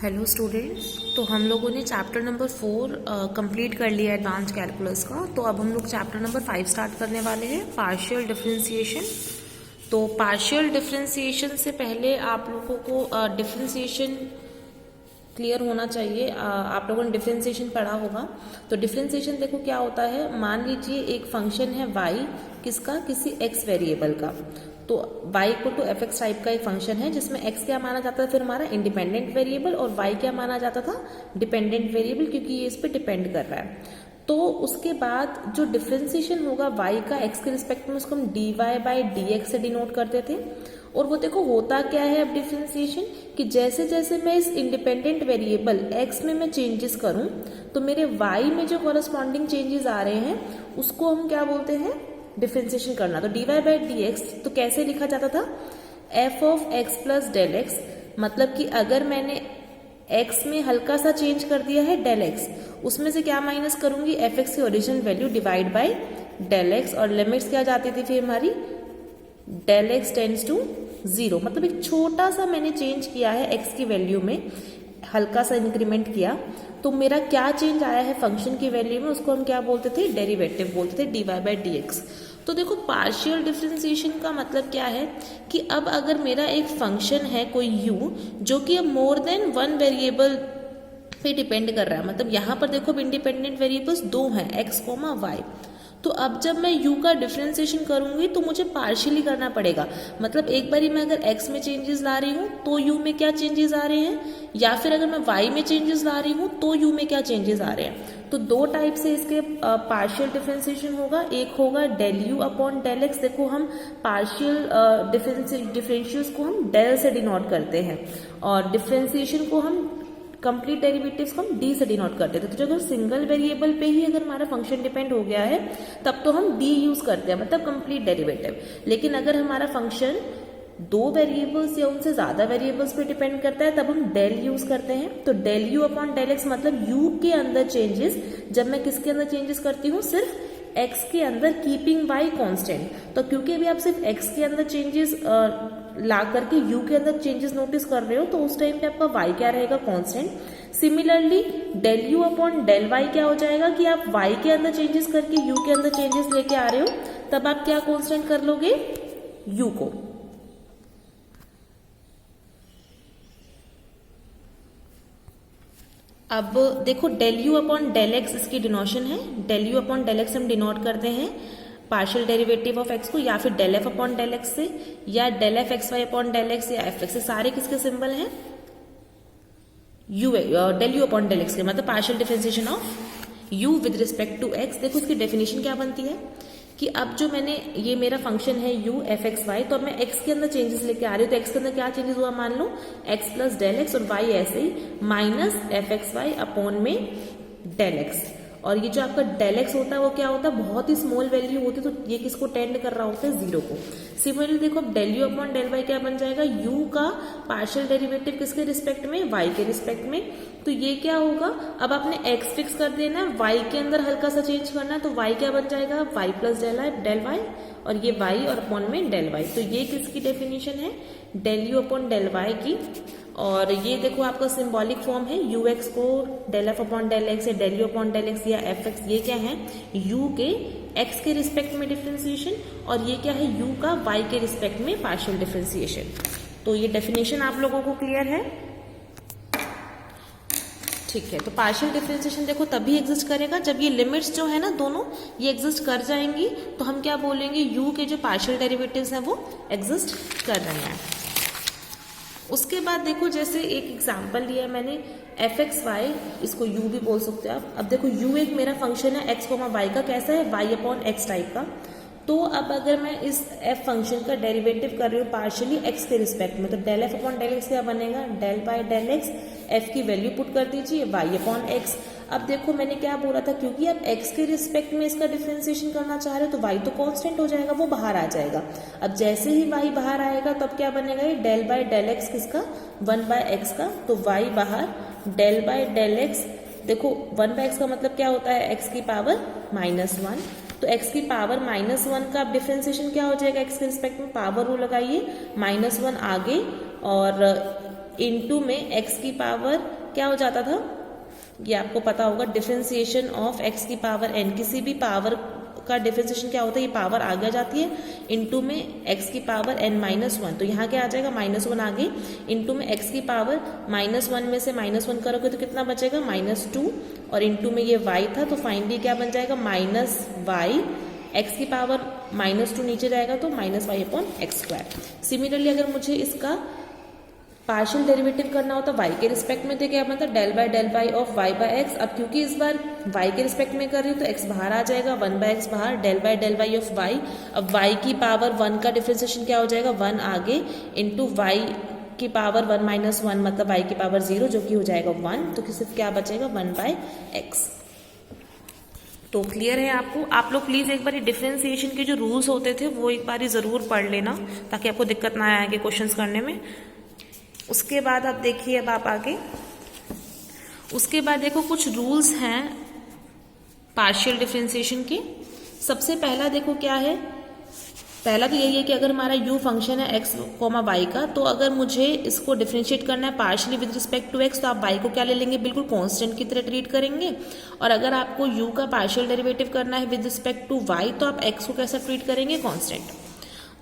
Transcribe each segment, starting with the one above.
Hello students. तो हम लोगों ने चैप्टर नंबर 4 कंप्लीट कर लिया एडवांस कैलकुलस का। तो अब हम लोग चैप्टर नंबर 5 स्टार्ट करने वाले हैं, पार्शियल डिफरेंशिएशन। तो पार्शियल डिफरेंशिएशन से पहले आप लोगों को डिफरेंशिएशन क्लियर होना चाहिए। आप लोगों ने डिफरेंशिएशन पढ़ा होगा। तो डिफरेंशिएशन देखो क्या होता है। मान लीजिए एक फंक्शन है y, किसका, किसी x वेरिएबल का। तो y को टू एफ एक्स टाइप का एक फंक्शन है जिसमें x क्या माना जाता है फिर हमारा इंडिपेंडेंट वेरिएबल, और y क्या माना जाता था, डिपेंडेंट वेरिएबल, क्योंकि ये इस पर डिपेंड कर रहा है। तो उसके बाद जो डिफरेंशिएशन होगा y का x के रिस्पेक्ट में, उसको हम dy बाई dx से डिनोट करते थे। और वो देखो होता क्या है अब डिफरेंशिएशन, कि जैसे जैसे मैं इस इंडिपेंडेंट वेरिएबल x में मैं चेंजेस करूं तो मेरे y में जो कॉरस्पॉन्डिंग चेंजेस आ रहे हैं उसको हम क्या बोलते हैं, डिफरेंशिएशन करना। तो dy बाई dx तो कैसे लिखा जाता था, f of x plus del x. मतलब कि अगर मैंने x में हल्का सा चेंज कर दिया है डेल एक्स, उसमें से क्या माइनस करूंगी, एफ एक्स की original value divide by del x. और लिमिट्स क्या जाती थी फिर हमारी, डेल एक्स टेंड्स टू 0। मतलब एक छोटा सा मैंने चेंज किया है x की वैल्यू में, हल्का सा इंक्रीमेंट किया, तो मेरा क्या चेंज आया है फंक्शन की वैल्यू में, उसको हम क्या बोलते थे, डेरिवेटिव बोलते थे, dy बाई dx। तो देखो पार्शियल डिफरेंशिएशन का मतलब क्या है कि अब अगर मेरा एक फंक्शन है कोई u जो कि अब मोर देन वन वेरिएबल पे डिपेंड कर रहा है। मतलब यहाँ पर देखो इंडिपेंडेंट वेरिएबल्स दो हैं, x, y। तो अब जब मैं u का डिफरेंशिएशन करूंगी तो मुझे पार्शियली करना पड़ेगा। मतलब एक बारी मैं अगर x में चेंजेस ला रही हूँ तो u में क्या चेंजेस आ रहे हैं, या फिर अगर मैं y में चेंजेस ला रही हूँ तो u में क्या चेंजेस आ रहे हैं। तो दो टाइप से इसके पार्शियल डिफरेंशिएशन होगा। एक होगा del u upon del x. देखो हम पार्शियल डिफरेंशियल्स को हम डेल से डिनोट करते हैं, और डिफरेंशिएशन को हम कंप्लीट डेरिवेटिव्स को हम डी से डिनोट करते थे। तो जब सिंगल वेरिएबल पे ही अगर हमारा फंक्शन डिपेंड हो गया है तब तो हम डी यूज करते हैं, मतलब कंप्लीट डेरिवेटिव। लेकिन अगर हमारा फंक्शन दो वेरिएबल्स या उनसे ज्यादा वेरिएबल्स पे डिपेंड करता है तब हम डेल यूज करते हैं। तो del u upon del x मतलब यू के अंदर चेंजेस, जब मैं किसके अंदर चेंजेस करती हूँ, सिर्फ x के अंदर, कीपिंग y कांस्टेंट। तो क्योंकि अभी आप सिर्फ x के अंदर चेंजेस ला करके u के अंदर चेंजेस नोटिस कर रहे हो, तो उस टाइम पे आपका y क्या रहेगा, constant. Similarly del u upon del y क्या हो जाएगा कि आप y के अंदर चेंजेस करके u के अंदर चेंजेस लेके आ रहे हो, तब आप क्या कांस्टेंट कर लोगे, u को। अब देखो del u upon del x इसकी डिनोशन है। Del u upon del x हम डिनोट करते हैं पार्शियल डेरिवेटिव ऑफ एक्स को, या फिर del f upon del x से, या del f x y upon del x, या एफ एक्स से। सारे किसके सिंबल हैं, u, del u upon del x के, मतलब partial differentiation of u with respect to x. देखो इसकी डेफिनेशन क्या बनती है कि अब जो मैंने, ये मेरा फंक्शन है u एफ एक्स वाई, तो अब मैं x के अंदर चेंजेस लेके आ रही हूँ। तो x के अंदर क्या चेंजेस हुआ, मान लो x प्लस डेल एक्स, और y ऐसे ही minus f x y upon में डेल एक्स। और ये जो आपका डेल एक्स होता है वो क्या होता है, बहुत ही स्मॉल वैल्यू होती है, तो ये किसको टेंड कर रहा होता है, 0 को। सिमिलरली देखो अब del u upon del y क्या बन जाएगा, u का पार्शियल डेरिवेटिव किसके रिस्पेक्ट में, y के रिस्पेक्ट में। तो ये क्या होगा, अब आपने x फिक्स कर देना है, y के अंदर हल्का सा चेंज करना है, तो y क्या बन जाएगा, y प्लस डेल y, और ये y और अपॉन में डेल y। तो ये किसकी डेफिनेशन है, del u upon del y की। और ये देखो आपका सिंबॉलिक फॉर्म है, यू एक्स को del f upon del x, या del u upon del x, या एफ एक्स। ये क्या है, यू के एक्स के रिस्पेक्ट में डिफरेंशिएशन, और ये क्या है, यू का वाई के रिस्पेक्ट में पार्शियल डिफरेंशिएशन। तो ये डेफिनेशन आप लोगों को क्लियर है, ठीक है। तो पार्शियल डिफरेंशिएशन देखो तभी एग्जिस्ट करेगा जब ये लिमिट्स जो है ना दोनों ये एग्जिस्ट कर जाएंगी, तो हम क्या बोलेंगे, यू के जो पार्शियल डेरिवेटिव्स हैं वो एग्जिस्ट कर रहे हैं। उसके बाद देखो जैसे एक एग्जांपल लिया मैंने, एफ एक्स वाई, इसको यू भी बोल सकते हो आप। अब देखो यू एक मेरा फंक्शन है एक्स कोमा वाई का, कैसा है, वाई अपॉन एक्स टाइप का। तो अब अगर मैं इस एफ फंक्शन का डेरिवेटिव कर रही हूँ पार्शियली एक्स के रिस्पेक्ट में, तो del f upon del x क्या बनेगा, del by del x, f की वैल्यू पुट कर दीजिए, वाई अपॉन एक्स। अब देखो मैंने क्या बोला था, क्योंकि आप x के रिस्पेक्ट में इसका डिफरेंशिएशन करना चाह रहे हो तो y तो कांस्टेंट हो जाएगा, वो बाहर आ जाएगा। अब जैसे ही y बाहर आएगा तब क्या बनेगा, ये डेल बाय डेल एक्स किसका, 1 बाय एक्स का। तो y बाहर, डेल बाय डेल एक्स, देखो 1 बाय एक्स का मतलब क्या होता है, x की पावर -1। तो x की पावर -1 का डिफरेंशिएशन क्या हो जाएगा, x के रिस्पेक्ट में पावर रूल लगाइए, -1 आगे और इनटू में x की पावर क्या हो जाता था, ये आपको पता होगा, डिफरेंशिएशन ऑफ x की पावर n, किसी भी पावर का डिफरेंशिएशन क्या होता है, ये पावर आगे जाती है, इनटू में x की पावर n-1, तो यहाँ क्या आ जाएगा -1 आगे, इनटू में x की पावर -1 में से -1 करोगे तो कितना बचेगा -2, और इनटू में ये y था, तो फाइनली क्या बन जाएगा -y, x की पावर -2 नीचे जाएगा तो -y/x²। सिमिलरली अगर मुझे इसका पार्शियल डेरिवेटिव करना होता y के रिस्पेक्ट में, तो क्या बनता है del ऑफ y/x। अब क्योंकि इस बार y के रिस्पेक्ट में कर रही हूँ तो x बाहर आ जाएगा, 1/x बाहर, del y ऑफ y। अब y की पावर 1 का डिफरेंशिएशन क्या हो जाएगा, 1 आगे, इंटू y की पावर 1-1 मतलब y की पावर 0 जो कि हो जाएगा 1, तो सिर्फ क्या बचेगा 1/x। तो क्लियर है आपको? आप लोग प्लीज एक बार डिफरेंशिएशन के जो रूल्स होते थे वो एक बार जरूर पढ़ लेना ताकि आपको दिक्कत ना आए क्वेश्चंस करने में। उसके बाद आप देखिए, अब आप आगे, उसके बाद देखो कुछ रूल्स हैं पार्शियल डिफरेंशिएशन के। सबसे पहला देखो क्या है, पहला तो यही है कि अगर हमारा u फंक्शन है x, y का, तो अगर मुझे इसको डिफरेंशिएट करना है partially with respect to x, तो आप y को क्या ले लेंगे, बिल्कुल कांस्टेंट की तरह ट्रीट करेंगे। और अगर आपको u का पार्शियल डेरिवेटिव करना है विद रिस्पेक्ट टू y, तो आप x को कैसा ट्रीट करेंगे, कांस्टेंट।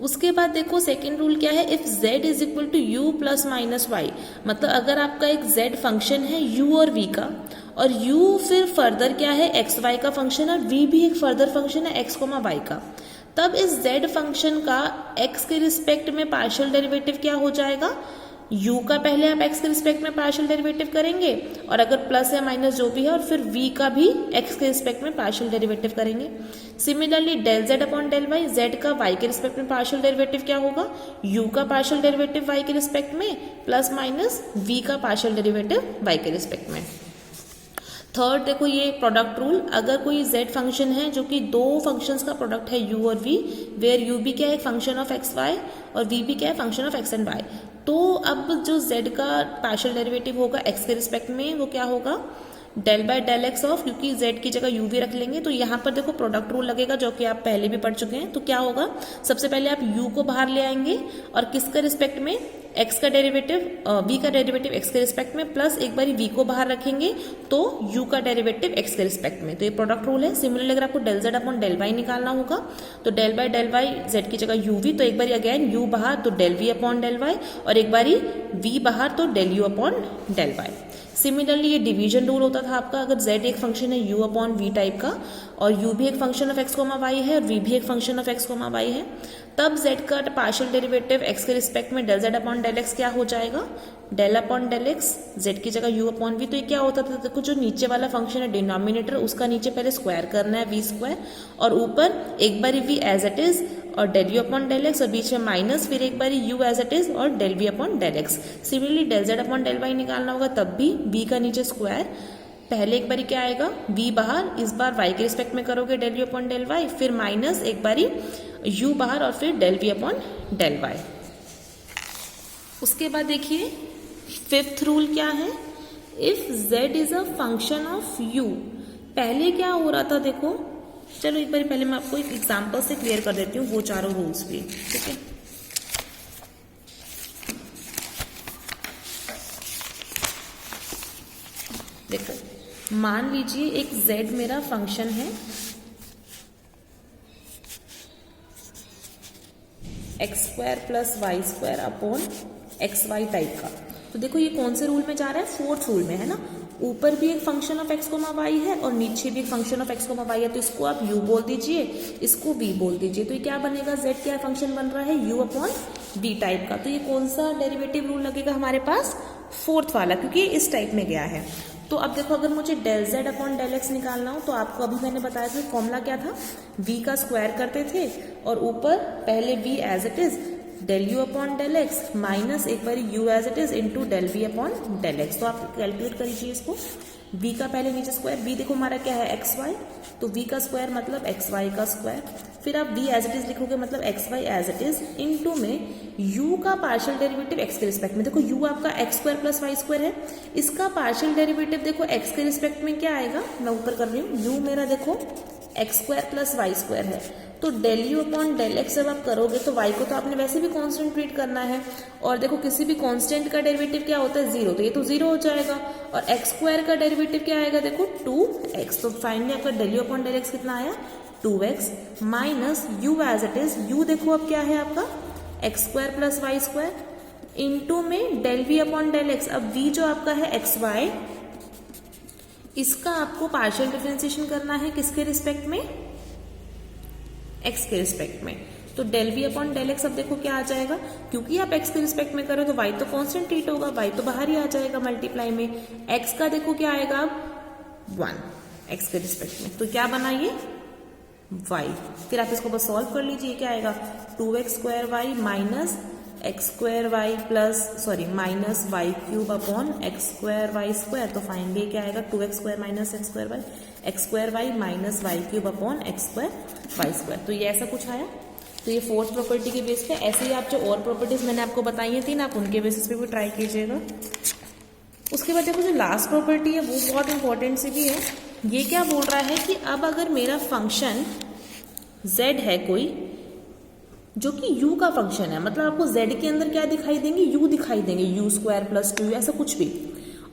उसके बाद देखो सेकेंड रूल क्या है, if z is equal to u plus minus y, मतलब अगर आपका एक z फंक्शन है u और v का, और u फिर फर्दर क्या है x y का फंक्शन है, v भी एक फर्दर फंक्शन है x y का, तब इस z फंक्शन का x के रिस्पेक्ट में पार्शियल डेरिवेटिव क्या हो जाएगा, u का पहले आप x के रिस्पेक्ट में पार्शियल डेरिवेटिव करेंगे, और अगर प्लस या माइनस जो भी है, और फिर v का भी x के रिस्पेक्ट में पार्शियल डेरिवेटिव करेंगे। Similarly del z upon del y, z का y के रिस्पेक्ट में पार्शियल डेरिवेटिव क्या होगा, u का पार्शियल डेरिवेटिव y के रिस्पेक्ट में प्लस माइनस v का पार्शियल डेरिवेटिव y के रिस्पेक्ट में। थर्ड देखो ये प्रोडक्ट रूल, अगर कोई z फंक्शन है जो कि दो फंक्शंस का प्रोडक्ट है u और v, वेयर u भी क्या है, फंक्शन ऑफ x y, और v भी क्या है, function of x and y, तो अब जो z का पार्शियल डेरिवेटिव होगा x के रिस्पेक्ट में वो क्या होगा, del x ऑफ, क्योंकि z की जगह u भी रख लेंगे, तो यहाँ पर देखो प्रोडक्ट रूल लगेगा जो कि आप पहले भी पढ़ चुके हैं। तो क्या होगा, सबसे पहले आप u को बाहर ले आएंगे, और किसके रिस्पेक्ट में, x का डेरिवेटिव v का डेरिवेटिव x के रिस्पेक्ट में, प्लस एक बारी v को बाहर रखेंगे तो u का डेरिवेटिव x के रिस्पेक्ट में, तो ये प्रोडक्ट रूल है। सिमिलरली अगर आपको del z upon del y निकालना होगा, तो del y z की जगह uv, तो एक बारी अगेन u बाहर तो del v upon del y, और एक बारी v बाहर तो del u upon del y। Similarly ये डिवीजन रूल होता था आपका, अगर z एक फंक्शन है u अपॉन v टाइप का, और u भी एक फंक्शन ऑफ x y है, और v भी एक फंक्शन ऑफ x y है, तब z का पार्शियल डेरिवेटिव x के रिस्पेक्ट में del z upon del x क्या हो जाएगा, del upon del x, z की जगह u अपॉन v। तो ये क्या होता था, देखो जो नीचे वाला फंक्शन है डिनोमिनेटर, उसका नीचे पहले स्क्वायर करना है v स्क्वायर, और ऊपर एक बारी v एज इट इज और del u upon del x, और बीच में माइनस, फिर एक बारी u एज इट इज और del v upon del x। Similarly del z upon del y निकालना होगा, तब भी v का नीचे स्क्वायर, पहले एक बारी क्या आएगा v बाहर, इस बार y के रिस्पेक्ट में करोगे del u upon del y, फिर माइनस एक बारी u बाहर, और फिर del v upon del y। उसके बाद देखिए फिफ्थ रूल क्या है, if z is a function of u, पहले क्या हो रहा था देखो, चलो एक बार पहले मैं आपको एक एग्जांपल से क्लियर कर देती हूँ वो चारों रूल्स भी, ठीक है। देखो मान लीजिए एक z मेरा फंक्शन है x² plus y² upon xy type का, तो देखो ये कौन से रूल में जा रहा है, फोर्थ रूल में है ना, ऊपर भी एक फंक्शन ऑफ x y है और नीचे भी एक फंक्शन ऑफ x y है, तो इसको आप u बोल दीजिए, इसको v बोल दीजिए, तो ये क्या बनेगा, z क्या फंक्शन बन रहा है, u अपॉन v टाइप का। तो ये कौन सा डेरिवेटिव रूल लगेगा हमारे पास, फोर्थ वाला, क्योंकि इस टाइप में गया है। तो अब देखो अगर मुझे del z upon del x निकालना हो, तो आपको अभी मैंने बताया था फॉर्मूला क्या था, v का स्क्वायर करते थे, और ऊपर पहले v as it is del u upon del x minus एक बार u as it is into del v upon del x। तो आप कैलकुलेट कर लीजिए इसको, v का पहले नीचे स्क्वायर, v देखो हमारा क्या है xy, तो v का स्क्वायर मतलब xy का स्क्वायर, फिर आप v एज इट इज लिखोगे मतलब xy as it is into में u का पार्शियल डेरिवेटिव x के रिस्पेक्ट में, देखो u आपका x² प्लस y² है, इसका पार्शियल डेरिवेटिव देखो x के रिस्पेक्ट में क्या आएगा, मैं ऊपर कर रही हूँ, u मेरा देखो x square plus y square है, तो del u upon del x जब आप करोगे तो वाई को तो आपने वैसे भी कांस्टेंट ट्रीट करना है, और देखो किसी भी कांस्टेंट का डेरिवेटिव क्या होता है, जीरो, तो ये तो जीरो हो जाएगा, और एक्स स्क्वायर का डेरिवेटिव क्या आएगा, देखो 2x, तो फाइनली आपका del u upon del x कितना आया, 2x minus u as it is, u देखो अब क्या है आपका x square plus y square, into में del v upon del x, अब वी जो आपका है एक्स वाई, इसका आपको पार्शियल डिफरेंशिएशन करना है किसके रिस्पेक्ट में, एक्स के रिस्पेक्ट में, तो del v upon del x अब देखो क्या आ जाएगा, क्योंकि आप एक्स के रिस्पेक्ट में करो तो वाई तो कांस्टेंट ट्रीट होगा, वाई तो बाहर ही आ जाएगा मल्टीप्लाई में, एक्स का देखो क्या आएगा अब 1 एक्स के रिस्पेक्ट में, तो क्या बना ये y, फिर आप इसको बस सॉल्व कर लीजिए, क्या आएगा 2x square y minus x square y plus minus y cube upon x square y square, तो फाइनली क्या आएगा 2x square minus x square y minus y cube upon x square y square, तो ये ऐसा कुछ आया। तो ये फोर्थ प्रॉपर्टी के बेस पे, ऐसे ही आप जो और प्रॉपर्टीज मैंने आपको बताई थी ना, आप उनके बेसिस पे भी ट्राई कीजिएगा। उसके बाद देखो जो लास्ट प्रॉपर्टी है वो बहुत इंपॉर्टेंट सी भी है, ये क्या बोल रहा है कि अब अगर मेरा फंक्शन z है कोई जो कि u का फंक्शन है, मतलब आपको z के अंदर क्या दिखाई देंगे, u दिखाई देंगे, u स्क्वायर प्लस 2 ऐसा कुछ भी,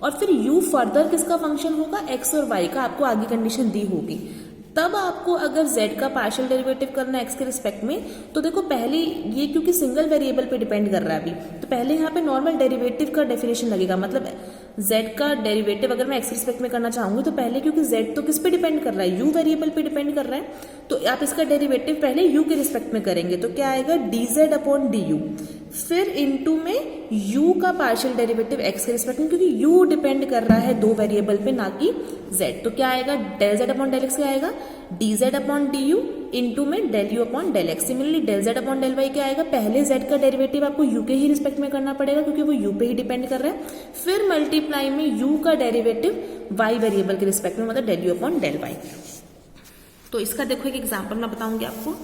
और फिर u फर्दर किसका फंक्शन होगा, x और y का, आपको आगे कंडीशन दी होगी, तब आपको अगर z का पार्शियल डेरिवेटिव करना है x के रिस्पेक्ट में, तो देखो पहले ये क्योंकि सिंगल वेरिएबल पे डिपेंड कर रहा है अभी, तो पहले यहाँ पे नॉर्मल डेरिवेटिव का डेफिनेशन लगेगा, मतलब z का डेरिवेटिव अगर मैं x रिस्पेक्ट में करना चाहूंगी तो पहले, क्योंकि z तो किस पे डिपेंड कर रहा है, u वेरिएबल पे डिपेंड कर रहा है, तो आप इसका डेरिवेटिव पहले u के रिस्पेक्ट में करेंगे, तो क्या आएगा dz अपॉन du, फिर इनटू में u का पार्शियल डेरिवेटिव x के रिस्पेक्ट में, क्योंकि u डिपेंड कर रहा है दो वेरिएबल पे ना कि z, तो क्या आएगा del z upon del x क्या आएगा dz अपॉन du इंटू में del u upon del x। Similarly del z upon del y क्या आएगा, पहले z का डेरिवेटिव आपको u के ही रिस्पेक्ट में करना पड़ेगा क्योंकि वो u पे ही डिपेंड कर रहा है, फिर मल्टीप्लाई में u का डेरिवेटिव y वेरिएबल के रिस्पेक्ट में, मतलब del u upon del y। तो इसका देखो एक एग्जाम्पल मैं बताऊंगी आपको।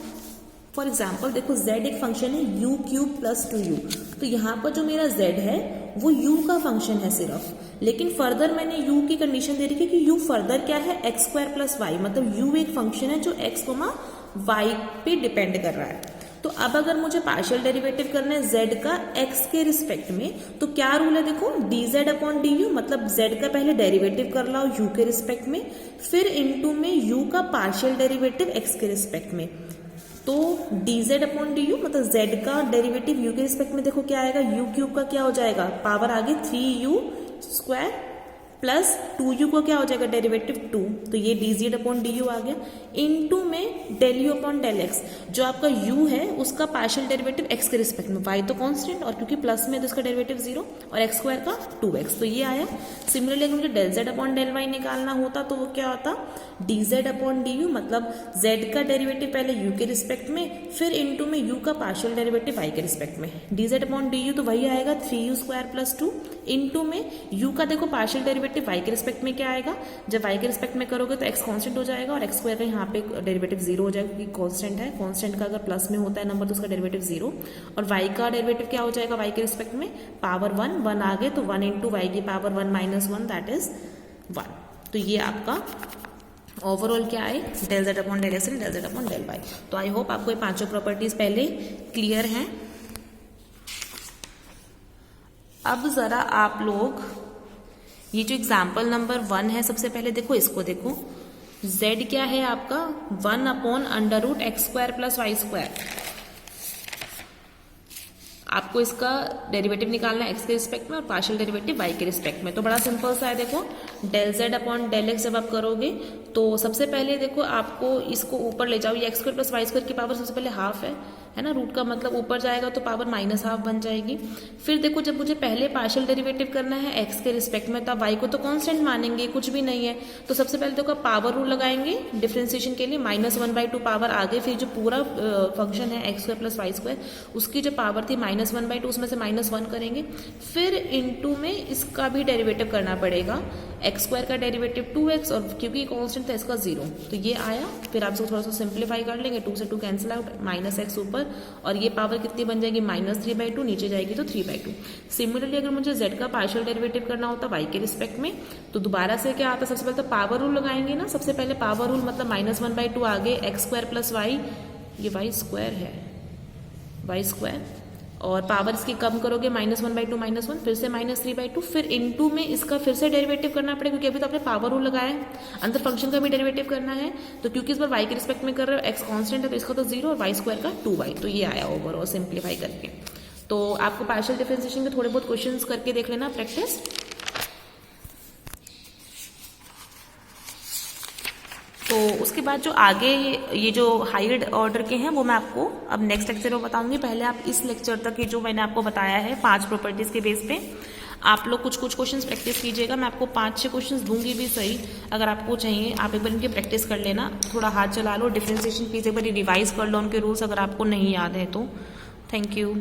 फॉर एग्जाम्पल देखो z एक फंक्शन है u क्यूब प्लस 2u, तो यहाँ पर जो मेरा z है वो u का फंक्शन है सिर्फ, लेकिन फर्दर मैंने u की कंडीशन दे रखी है कि u फर्दर क्या है एक्स स्क्वायर प्लस वाई, मतलब u एक फंक्शन है जो x, y पे डिपेंड कर रहा है। तो अब अगर मुझे पार्शियल डेरिवेटिव करना है z का x के रिस्पेक्ट में, तो क्या रूल है देखो dz अपॉन du, मतलब z का पहले डेरिवेटिव कर लाओ u के रिस्पेक्ट में, फिर इनटू में u का पार्शियल डेरिवेटिव x के रिस्पेक्ट में, तो dz अपॉन du मतलब z का डेरिवेटिव u के रिस्पेक्ट में देखो क्या आएगा, u क्यूब का क्या हो जाएगा, पावर आगे 3u स्क्वायर प्लस 2u को क्या हो जाएगा डेरिवेटिव 2, तो ये dz अपॉन du आ गया, इनटू में del u upon del x, जो आपका u है उसका पार्शियल डेरिवेटिव x के रिस्पेक्ट में, y तो कांस्टेंट, और क्योंकि प्लस में तो इसका डेरिवेटिव 0, और x स्क्वायर का 2x, तो ये आया। सिमिलरली अगर मुझे del z upon del y निकालना होता तो वो क्या होता, dz अपॉन du मतलब z का डेरिवेटिव पहले u के रिस्पेक्ट में, फिर इनटू में u का पार्शियल डेरिवेटिव y के रिस्पेक्ट में, dz अपॉन du तो वही आएगा 3u स्क्वायर प्लस 2, इनटू में u का देखो पार्शियल डेरिवेटिव y के रिस्पेक्ट में क्या आएगा, जब y के रिस्पेक्ट में करोगे तो x कांस्टेंट हो जाएगा, और x स्क्वायर का यहाँ पे डेरिवेटिव 0 हो जाएगा क्योंकि कांस्टेंट है, कांस्टेंट का अगर प्लस में होता है नंबर तो उसका डेरिवेटिव 0, और y का डेरिवेटिव क्या हो जाएगा y के रिस्पेक्ट में, पावर 1 आ गए तो 1 इंटू वाई की पावर 1 माइनस 1 दैट इज 1। तो ये आपका ओवरऑल क्या है, del z upon del x and del z upon del y। तो आई होप आपको ये पांचों प्रॉपर्टीज पहले क्लियर हैं। अब जरा आप लोग ये जो एग्जाम्पल नंबर 1 है, सबसे पहले देखो इसको, देखो z क्या है आपका 1 upon under root x square plus y square, आपको इसका डेरिवेटिव निकालना है x के रिस्पेक्ट में और पार्शियल डेरिवेटिव y के रिस्पेक्ट में। तो बड़ा सिंपल सा है, देखो del z upon del x जब आप करोगे तो सबसे पहले देखो आपको इसको ऊपर ले जाओ, ये x square plus y square की पावर सबसे पहले हाफ है ना, रूट का मतलब ऊपर जाएगा तो पावर माइनस हाफ बन जाएगी। फिर देखो जब मुझे पहले पार्शियल डेरिवेटिव करना है x के रिस्पेक्ट में, तब y को तो कांस्टेंट मानेंगे, कुछ भी नहीं है, तो सबसे पहले देखो पावर रूल लगाएंगे डिफरेंशिएशन के लिए, -1/2 पावर आगे, फिर जो पूरा फंक्शन है x square plus y square उसकी जो पावर थी -1/2 उसमें से -1 करेंगे, फिर इनटू में इसका भी डेरिवेटिव करना पड़ेगा, एक्स स्क्वायर का डेरिवेटिव 2x, और क्योंकि कांस्टेंट था इसका 0, तो ये आया। फिर आप इसको थोड़ा सा सिंप्लीफाई कर लेंगे, 2 से 2 कैंसिल आउट, -x ऊपर पावर, और ये पावर कितनी बन जाएगी -3/2, नीचे जाएगी तो 3/2। सिमिलरली अगर मुझे z का पार्शियल डेरिवेटिव करना होता y के रिस्पेक्ट में, तो दोबारा से क्या आता है, सबसे पहले तो पावर रूल लगाएंगे ना। सबसे पहले पावर रूल मतलब -1/2 आगे x² + y, ये y² है, y², और पावर इसकी कम करोगे -1/2 -1, फिर से -3/2, फिर इनटू में इसका फिर से डेरिवेटिव करना पड़ेगा क्योंकि अभी तो आपने पावर रूल लगाया है। अंदर फंक्शन का भी डेरिवेटिव करना है, तो क्योंकि इस बार y के रिस्पेक्ट में कर रहे हो, x कांस्टेंट है तो इसका तो 0 और y² का 2y, तो ये आया ओवरऑल सिंप्लीफाई करके। तो आपको पार्शियल डिफरेंशिएशन के थोड़े बहुत क्वेश्चंस करके देख लेना प्रैक्टिस। तो उसके बाद जो आगे ये जो हायर ऑर्डर के हैं वो मैं आपको अब नेक्स्ट लेक्चर में बताऊंगी। पहले आप इस लेक्चर तक ये जो मैंने आपको बताया है 5 प्रॉपर्टीज के बेस पे आप लोग कुछ क्वेश्चंस प्रैक्टिस कीजिएगा। मैं आपको 5-6 क्वेश्चंस दूंगी भी सही, अगर आपको चाहिए आप एक बार इनकी प्रैक्टिस कर लेना, थोड़ा हाथ चला लो, डिफरेंशिएशन प्लीज एक बार रिवाइज कर लो उनके रूल्स अगर आपको नहीं याद है तो। Thank you.